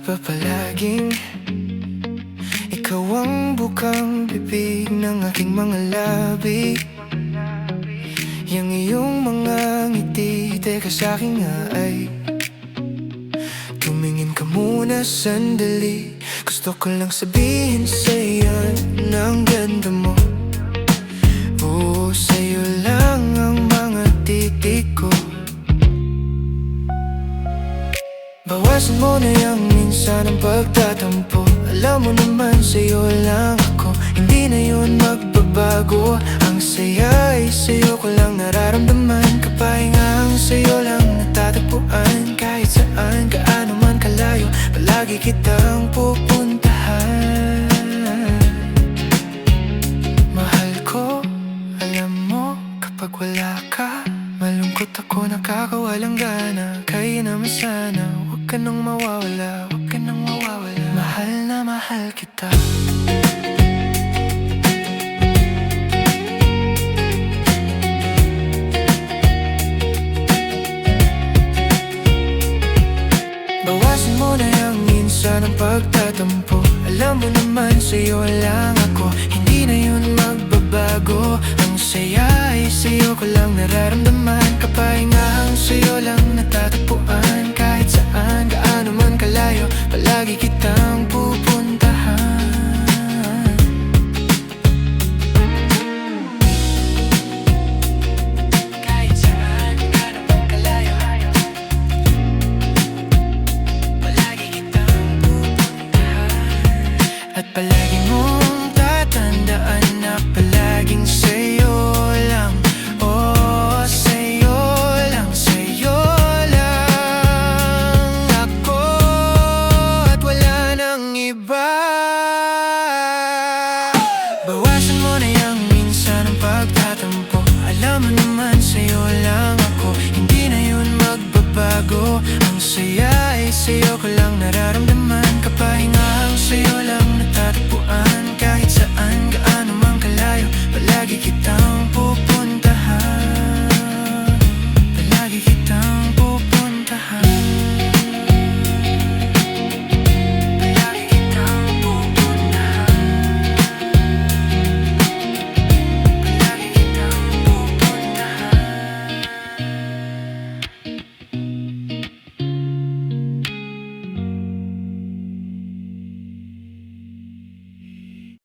ba palaging ikaw ang bukang bibig ng aking mga labi? Yang iyong mga ngiti, teka sa'kin nga ay tumingin ka muna sandali. Gusto ko lang sabihin sa'yo na ang ganda mo. Oo, sa'yo lang ang mga titik ko. Bawasan mo na yung minsan ang pagtatampo. Alam mo naman sa'yo lang ako, hindi na yun magbabago. Ang saya ay sa'yo ko lang nararamdaman. Kapahingang sa'yo lang natatagpuan. Kahit saan, gaano man kalayo, palagi kitang pupuntahan. Mahal ko, alam mo, kapag wala ka, malungkot ako, nakakawalang gana. Kaya naman sana, huwag ka nang mawawala, huwag ka nang mawawala. Mahal na mahal kita. Bawasan mo na yung minsan ang pagtatampo. Alam mo naman sa'yo lang ako, hindi na yun magbabago. Ang saya ay sa'yo ko lang nararamdaman. Kapahingang sa'yo lang natatagpuan. Kahit saan, gaano man kalayo, palagi kitang pupuntahan. Kahit saan, gaano man kalayo, palagi kitang pupuntahan. At palagi mong tatandaan na palaging sa'yo lang. Oh, sa'yo lang, sa'yo lang ako, at wala nang iba. Bawasan mo na yung minsan ang pagtatampo. Alam mo naman sa'yo lang ako, hindi na yun magbabago. Ang saya ay sa'yo ko lang nararamdaman.